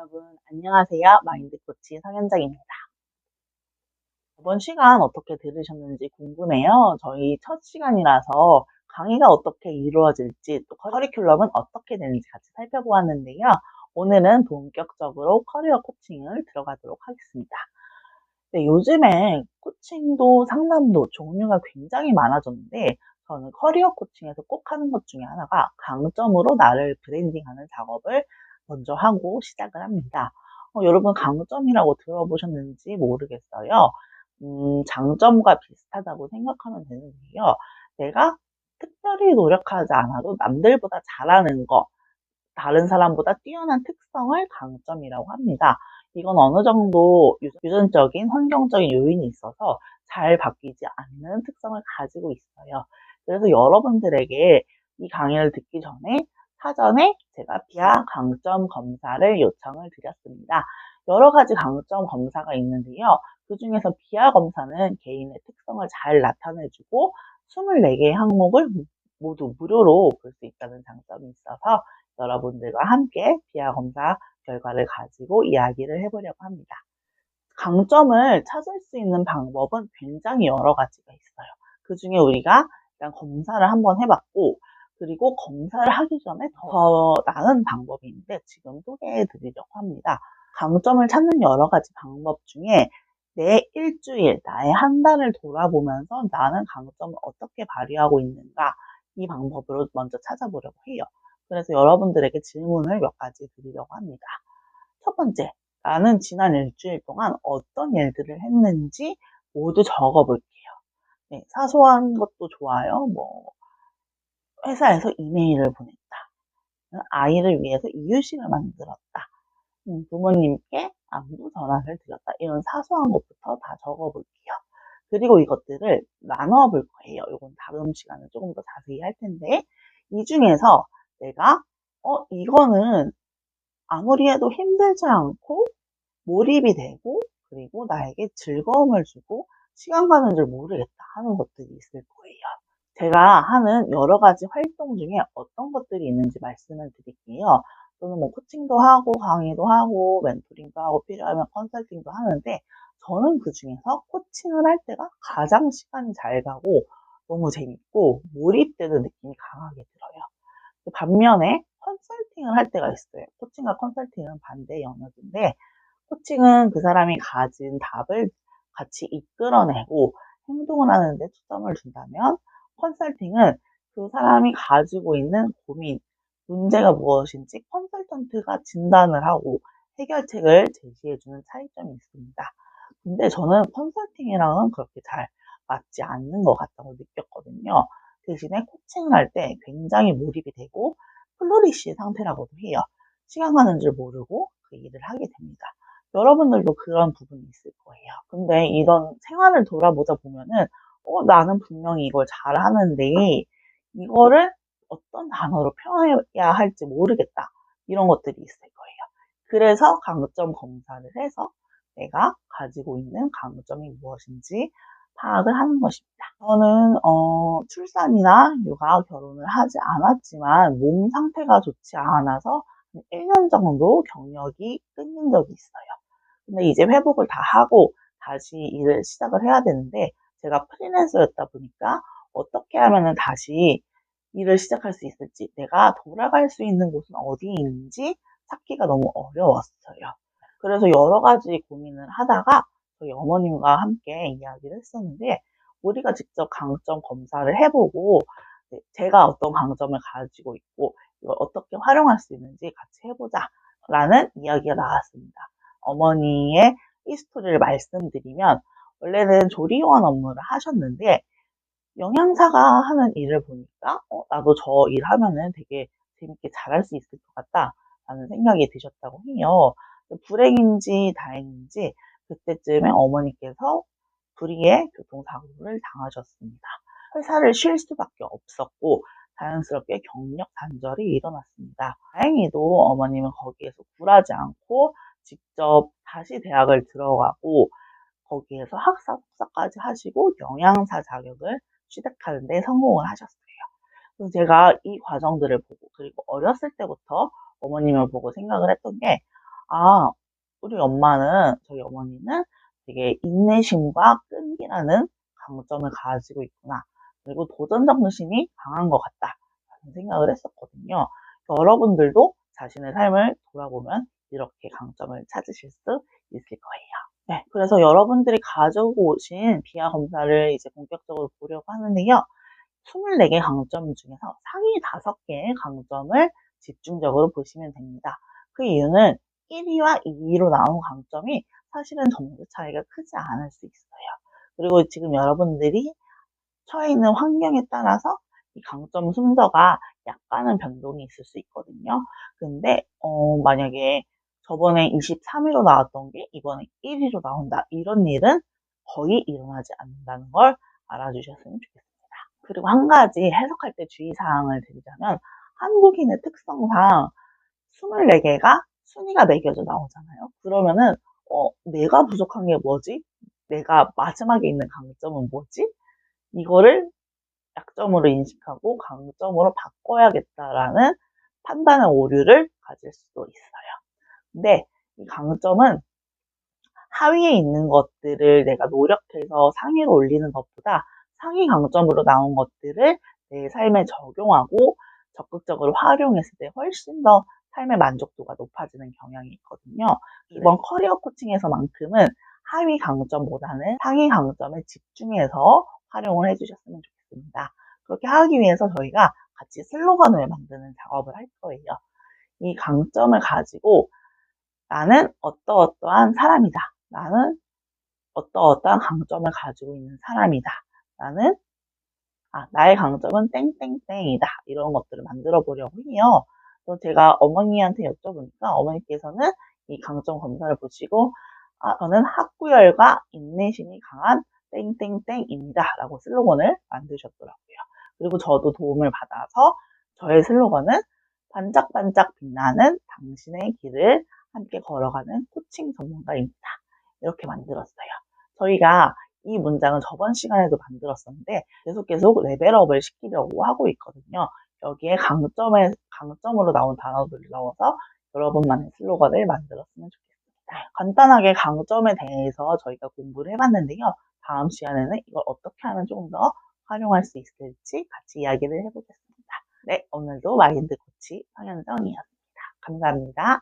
여러분, 안녕하세요. 마인드 코치 성현정입니다. 이번 시간 어떻게 들으셨는지 궁금해요. 저희 첫 시간이라서 강의가 어떻게 이루어질지, 또 커리큘럼은 어떻게 되는지 같이 살펴보았는데요. 오늘은 본격적으로 커리어 코칭을 들어가도록 하겠습니다. 네, 요즘에 코칭도 상담도 종류가 굉장히 많아졌는데, 저는 커리어 코칭에서 꼭 하는 것 중에 하나가 강점으로 나를 브랜딩하는 작업을 먼저 하고 시작을 합니다. 여러분 강점이라고 들어보셨는지 모르겠어요. 장점과 비슷하다고 생각하면 되는데요. 내가 특별히 노력하지 않아도 남들보다 잘하는 거, 다른 사람보다 뛰어난 특성을 강점이라고 합니다. 이건 어느 정도 유전적인 환경적인 요인이 있어서 잘 바뀌지 않는 특성을 가지고 있어요. 그래서 여러분들에게 이 강의를 듣기 전에 사전에 제가 비하 강점 검사를 요청을 드렸습니다. 여러 가지 강점 검사가 있는데요. 그 중에서 비하 검사는 개인의 특성을 잘 나타내주고 24개의 항목을 모두 무료로 볼 수 있다는 장점이 있어서 여러분들과 함께 비하 검사 결과를 가지고 이야기를 해보려고 합니다. 강점을 찾을 수 있는 방법은 굉장히 여러 가지가 있어요. 그 중에 우리가 일단 검사를 한번 해봤고, 그리고 검사를 하기 전에 더 나은 방법이 있는데 지금 소개해 드리려고 합니다. 강점을 찾는 여러 가지 방법 중에 내 일주일, 나의 한 달을 돌아보면서 나는 강점을 어떻게 발휘하고 있는가, 이 방법으로 먼저 찾아보려고 해요. 그래서 여러분들에게 질문을 몇 가지 드리려고 합니다. 첫 번째, 나는 지난 일주일 동안 어떤 일들을 했는지 모두 적어볼게요. 네, 사소한 것도 좋아요. 회사에서 이메일을 보냈다. 아이를 위해서 이유식을 만들었다. 부모님께 안부 전화를 드렸다. 이런 사소한 것부터 다 적어볼게요. 그리고 이것들을 나눠볼 거예요. 이건 다음 시간에 조금 더 자세히 할 텐데, 이 중에서 내가, 이거는 아무리 해도 힘들지 않고 몰입이 되고 그리고 나에게 즐거움을 주고 시간 가는 줄 모르겠다 하는 것들이 있을 거예요. 제가 하는 여러 가지 활동 중에 어떤 것들이 있는지 말씀을 드릴게요. 저는 코칭도 하고 강의도 하고 멘토링도 하고 필요하면 컨설팅도 하는데 저는 그 중에서 코칭을 할 때가 가장 시간이 잘 가고 너무 재밌고 몰입되는 느낌이 강하게 들어요. 반면에 컨설팅을 할 때가 있어요. 코칭과 컨설팅은 반대 영역인데 코칭은 그 사람이 가진 답을 같이 이끌어내고 행동을 하는데 초점을 준다면 컨설팅은 그 사람이 가지고 있는 고민, 문제가 무엇인지 컨설턴트가 진단을 하고 해결책을 제시해주는 차이점이 있습니다. 근데 저는 컨설팅이랑은 그렇게 잘 맞지 않는 것 같다고 느꼈거든요. 대신에 코칭을 할 때 굉장히 몰입이 되고 플로리시 상태라고도 해요. 시간 가는 줄 모르고 그 일을 하게 됩니다. 여러분들도 그런 부분이 있을 거예요. 근데 이런 생활을 돌아보자 보면은, 나는 분명히 이걸 잘하는데, 이거를 어떤 단어로 표현해야 할지 모르겠다. 이런 것들이 있을 거예요. 그래서 강점 검사를 해서 내가 가지고 있는 강점이 무엇인지 파악을 하는 것입니다. 저는 출산이나 육아, 결혼을 하지 않았지만 몸 상태가 좋지 않아서 1년 정도 경력이 끊긴 적이 있어요. 근데 이제 회복을 다 하고 다시 일을 시작을 해야 되는데 제가 프리랜서였다 보니까 어떻게 하면은 다시 일을 시작할 수 있을지, 내가 돌아갈 수 있는 곳은 어디에 있는지 찾기가 너무 어려웠어요. 그래서 여러 가지 고민을 하다가 저희 어머님과 함께 이야기를 했었는데 우리가 직접 강점 검사를 해보고 제가 어떤 강점을 가지고 있고 이걸 어떻게 활용할 수 있는지 같이 해보자 라는 이야기가 나왔습니다. 어머니의 히스토리를 말씀드리면 원래는 조리원 업무를 하셨는데 영양사가 하는 일을 보니까 나도 저 일하면은 되게 재밌게 잘할 수 있을 것 같다 라는 생각이 드셨다고 해요. 불행인지 다행인지 그때쯤에 어머니께서 불의의 교통사고를 당하셨습니다. 회사를 쉴 수밖에 없었고 자연스럽게 경력 단절이 일어났습니다. 다행히도 어머님은 거기에서 굴하지 않고 직접 다시 대학을 들어가고 거기에서 학사, 석사까지 하시고 영양사 자격을 취득하는 데 성공을 하셨어요. 그래서 제가 이 과정들을 보고 그리고 어렸을 때부터 어머님을 보고 생각을 했던 게 아, 저희 어머니는 되게 인내심과 끈기라는 강점을 가지고 있구나. 그리고 도전 정신이 강한 것 같다. 라는 생각을 했었거든요. 여러분들도 자신의 삶을 돌아보면 이렇게 강점을 찾으실 수 있을 거예요. 네, 그래서 여러분들이 가지고 오신 비하 검사를 이제 본격적으로 보려고 하는데요. 24개 강점 중에서 상위 5개의 강점을 집중적으로 보시면 됩니다. 그 이유는 1위와 2위로 나온 강점이 사실은 정도 차이가 크지 않을 수 있어요. 그리고 지금 여러분들이 처해 있는 환경에 따라서 이 강점 순서가 약간은 변동이 있을 수 있거든요. 근데 만약에 저번에 23위로 나왔던 게 이번에 1위로 나온다. 이런 일은 거의 일어나지 않는다는 걸 알아주셨으면 좋겠습니다. 그리고 한 가지 해석할 때 주의사항을 드리자면 한국인의 특성상 24개가 순위가 매겨져 나오잖아요. 그러면은 내가 부족한 게 뭐지? 내가 마지막에 있는 강점은 뭐지? 이거를 약점으로 인식하고 강점으로 바꿔야겠다라는 판단의 오류를 가질 수도 있어요. 근데 이 강점은 하위에 있는 것들을 내가 노력해서 상위로 올리는 것보다 상위 강점으로 나온 것들을 내 삶에 적용하고 적극적으로 활용했을 때 훨씬 더 삶의 만족도가 높아지는 경향이 있거든요. 이번 커리어 코칭에서만큼은 하위 강점보다는 상위 강점에 집중해서 활용을 해주셨으면 좋겠습니다. 그렇게 하기 위해서 저희가 같이 슬로건을 만드는 작업을 할 거예요. 이 강점을 가지고 나는 어떠어떠한 사람이다. 나는 어떠어떠한 강점을 가지고 있는 사람이다. 나는 나의 강점은 땡땡땡이다. 이런 것들을 만들어 보려고 해요. 그래서 제가 어머니한테 여쭤보니까 어머니께서는 이 강점 검사를 보시고 저는 학구열과 인내심이 강한 땡땡땡입니다. 라고 슬로건을 만드셨더라고요. 그리고 저도 도움을 받아서 저의 슬로건은 반짝반짝 빛나는 당신의 길을 함께 걸어가는 코칭 전문가입니다. 이렇게 만들었어요. 저희가 이 문장은 저번 시간에도 만들었었는데 계속 레벨업을 시키려고 하고 있거든요. 여기에 강점으로 나온 단어들을 넣어서 여러분만의 슬로건을 만들었으면 좋겠습니다. 간단하게 강점에 대해서 저희가 공부를 해봤는데요. 다음 시간에는 이걸 어떻게 하면 조금 더 활용할 수 있을지 같이 이야기를 해보겠습니다. 네, 오늘도 마인드 코치 황현정이었습니다. 감사합니다.